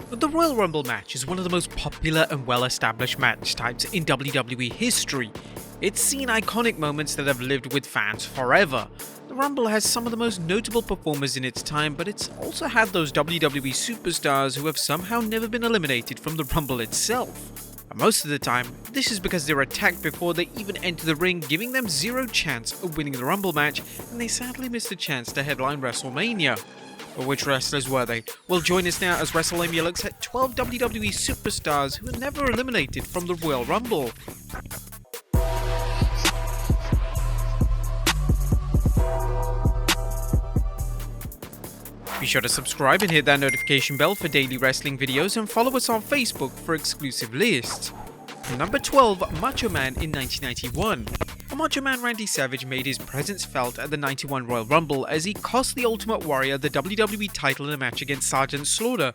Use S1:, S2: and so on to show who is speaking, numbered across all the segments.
S1: The Royal Rumble match is one of the most popular and well-established match types in WWE history. It's seen iconic moments that have lived with fans forever. The Rumble has some of the most notable performers in its time, but it's also had those WWE superstars who have somehow never been eliminated from the Rumble itself. And most of the time, this is because they're attacked before they even enter the ring, giving them zero chance of winning the Rumble match, and they sadly missed a chance to headline WrestleMania. But which wrestlers were they? Well, join us now as Wrestlelamia looks at 12 WWE superstars who were never eliminated from the Royal Rumble. Be sure to subscribe and hit that notification bell for daily wrestling videos, and follow us on Facebook for exclusive lists. Number 12, Macho Man in 1991. Macho Man Randy Savage made his presence felt at the 91 Royal Rumble as he cost the Ultimate Warrior the WWE title in a match against Sergeant Slaughter.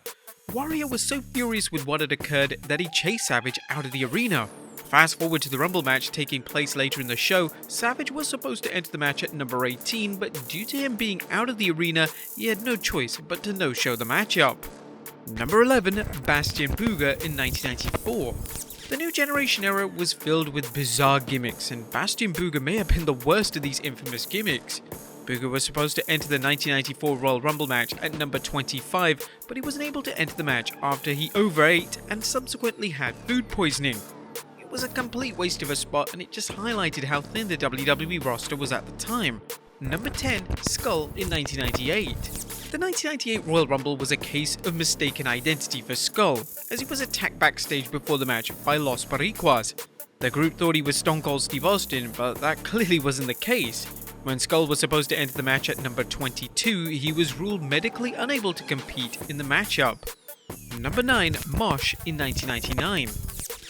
S1: Warrior was so furious with what had occurred that he chased Savage out of the arena. Fast forward to the Rumble match taking place later in the show, Savage was supposed to enter the match at number 18, but due to him being out of the arena, he had no choice but to no-show the matchup. Number 11, Bastion Booger in 1994. The New Generation era was filled with bizarre gimmicks, and Bastion Booger may have been the worst of these infamous gimmicks. Booger was supposed to enter the 1994 Royal Rumble match at number 25, but he wasn't able to enter the match after he overate and subsequently had food poisoning. It was a complete waste of a spot, and it just highlighted how thin the WWE roster was at the time. Number 10, Skull in 1998. The 1998 Royal Rumble was a case of mistaken identity for Skull, as he was attacked backstage before the match by Los Boricuas. The group thought he was Stone Cold Steve Austin, but that clearly wasn't the case. When Skull was supposed to enter the match at number 22, he was ruled medically unable to compete in the matchup. Number 9, Mosh in 1999.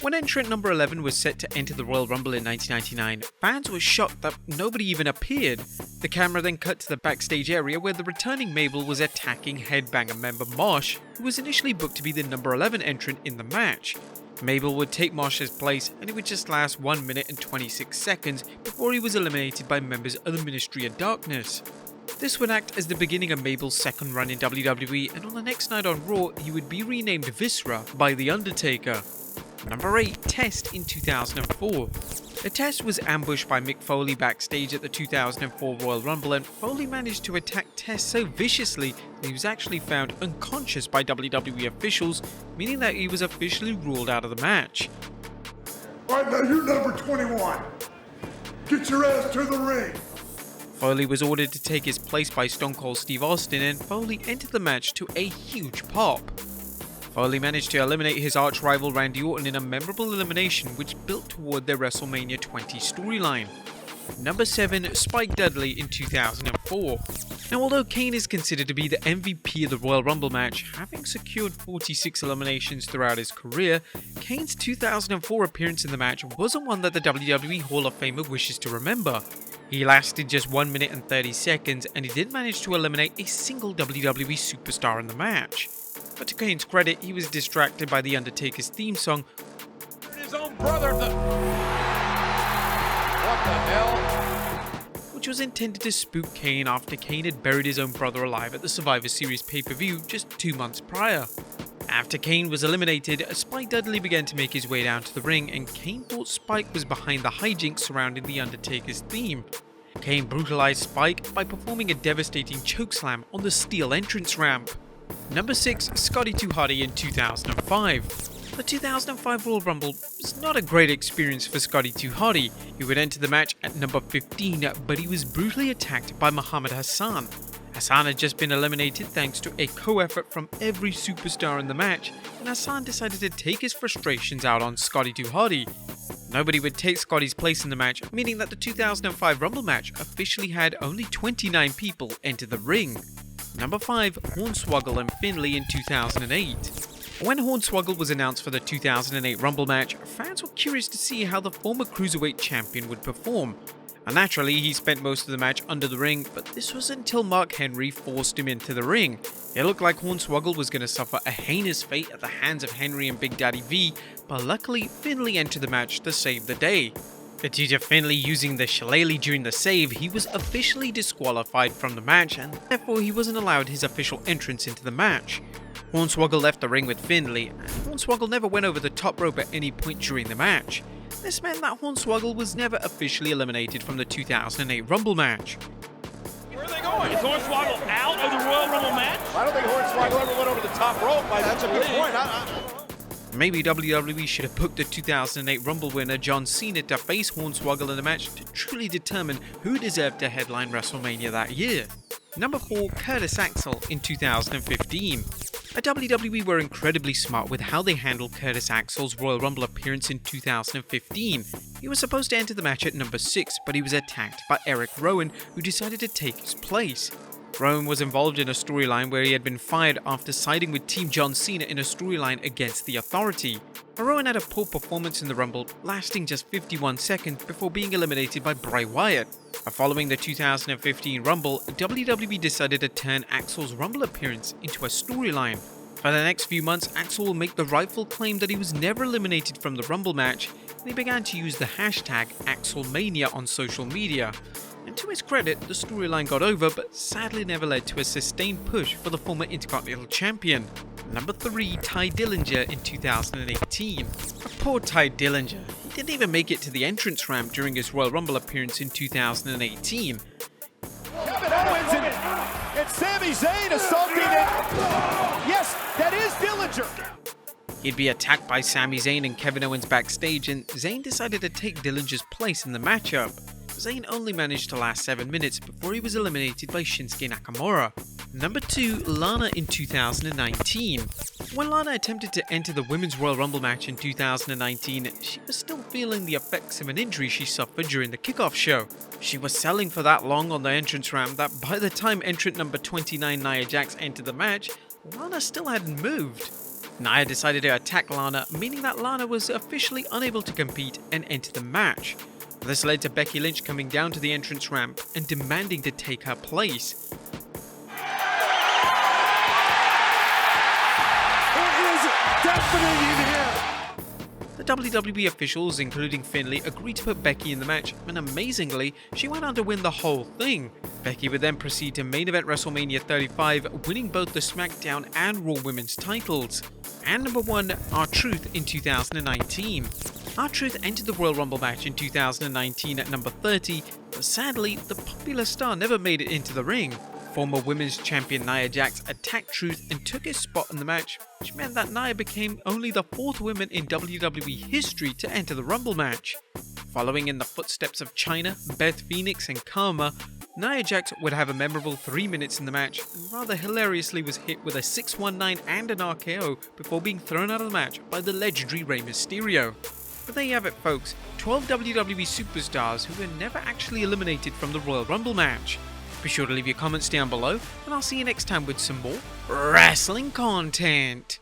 S1: When entrant number 11 was set to enter the Royal Rumble in 1999, fans were shocked that nobody even appeared. The camera then cut to the backstage area where the returning Mabel was attacking Headbanger member Mosh, who was initially booked to be the number 11 entrant in the match. Mabel would take Mosh's place, and it would just last 1 minute and 26 seconds before he was eliminated by members of the Ministry of Darkness. This would act as the beginning of Mabel's second run in WWE, and on the next night on Raw, he would be renamed Viscera by The Undertaker. Number 8, Test in 2004. The Test was ambushed by Mick Foley backstage at the 2004 Royal Rumble, and Foley managed to attack Test so viciously that he was actually found unconscious by WWE officials, meaning that he was officially ruled out of the match.
S2: Alright, now you're number 21. Get your ass to the ring.
S1: Foley was ordered to take his place by Stone Cold Steve Austin, and Foley entered the match to a huge pop. Foley managed to eliminate his arch-rival Randy Orton in a memorable elimination which built toward their WrestleMania 20 storyline. Number 7, Spike Dudley in 2004. Now, although Kane is considered to be the MVP of the Royal Rumble match, having secured 46 eliminations throughout his career, Kane's 2004 appearance in the match wasn't one that the WWE Hall of Famer wishes to remember. He lasted just 1 minute and 30 seconds, and he didn't manage to eliminate a single WWE superstar in the match. But to Kane's credit, he was distracted by The Undertaker's theme song,
S3: his own brother, what the hell?
S1: Which was intended to spook Kane after Kane had buried his own brother alive at the Survivor Series pay-per-view just 2 months prior. After Kane was eliminated, Spike Dudley began to make his way down to the ring, and Kane thought Spike was behind the hijinks surrounding The Undertaker's theme. Kane brutalized Spike by performing a devastating chokeslam on the steel entrance ramp. Number 6, Scotty HOTTY in 2005. The 2005 Royal Rumble was not a great experience for Scotty HOTTY. He would enter the match at number 15, but he was brutally attacked by Muhammad Hassan. Hassan had just been eliminated thanks to a co-effort from every superstar in the match, and Hassan decided to take his frustrations out on Scotty HOTTY. Nobody would take Scotty's place in the match, meaning that the 2005 Rumble match officially had only 29 people enter the ring. Number 5, HORNSWOGGLE and FINLAY in 2008. When HORNSWOGGLE was announced for the 2008 Rumble match, fans were curious to see how the former Cruiserweight champion would perform. And naturally, he spent most of the match under the ring, but this was until Mark Henry forced him into the ring. It looked like Hornswoggle was going to suffer a heinous fate at the hands of Henry and Big Daddy V, but luckily Finlay entered the match to save the day. Due to Finlay using the shillelagh during the save, he was officially disqualified from the match, and therefore he wasn't allowed his official entrance into the match. Hornswoggle left the ring with Finlay, and Hornswoggle never went over the top rope at any point during the match. This meant that Hornswoggle was never officially eliminated from the 2008 Rumble match.
S3: Where are they going? Is Hornswoggle out of the Royal Rumble match?
S4: I don't think Hornswoggle ever went over the top rope. That's a good point.
S1: Maybe WWE should have booked the 2008 Rumble winner John Cena to face Hornswoggle in a match to truly determine who deserved to headline WrestleMania that year. Number 4, Curtis Axel in 2015. WWE were incredibly smart with how they handled Curtis Axel's Royal Rumble appearance in 2015. He was supposed to enter the match at number 6, but he was attacked by Eric Rowan, who decided to take his place. Rowan was involved in a storyline where he had been fired after siding with Team John Cena in a storyline against the Authority. Rowan had a poor performance in the Rumble, lasting just 51 seconds before being eliminated by Bray Wyatt. Following the 2015 Rumble, WWE decided to turn Axel's Rumble appearance into a storyline. For the next few months, Axel will make the rightful claim that he was never eliminated from the Rumble match, and he began to use the hashtag AxelMania on social media. And to his credit, the storyline got over, but sadly never led to a sustained push for the former Intercontinental Champion. Number 3, Ty Dillinger in 2018. Poor Ty Dillinger. He didn't even make it to the entrance ramp during his Royal Rumble appearance in 2018.
S4: Kevin Owens and Sami Zayn assaulting it. Yes, that is Dillinger.
S1: He'd be attacked by Sami Zayn and Kevin Owens backstage, and Zayn decided to take Dillinger's place in the matchup. Zayn only managed to last 7 minutes before he was eliminated by Shinsuke Nakamura. Number 2, Lana in 2019. When Lana attempted to enter the Women's Royal Rumble match in 2019, she was still feeling the effects of an injury she suffered during the kickoff show. She was selling for that long on the entrance ramp that by the time entrant number 29 Nia Jax entered the match, Lana still hadn't moved. Nia decided to attack Lana, meaning that Lana was officially unable to compete and enter the match. This led to Becky Lynch coming down to the entrance ramp and demanding to take her place.
S4: Definitely in here.
S1: The WWE officials, including Finlay, agreed to put Becky in the match, and amazingly, she went on to win the whole thing. Becky would then proceed to main event WrestleMania 35, winning both the SmackDown and Raw Women's titles. And number 1, R-Truth in 2019. R-Truth entered the Royal Rumble match in 2019 at number 30, but sadly, the popular star never made it into the ring. Former Women's Champion Nia Jax attacked Truth and took his spot in the match, which meant that Nia became only the 4th woman in WWE history to enter the Rumble match. Following in the footsteps of Chyna, Beth Phoenix and Karma, Nia Jax would have a memorable 3 minutes in the match, and rather hilariously was hit with a 619 and an RKO before being thrown out of the match by the legendary Rey Mysterio. But there you have it, folks, 12 WWE superstars who were never actually eliminated from the Royal Rumble match. Be sure to leave your comments down below, and I'll see you next time with some more wrestling content.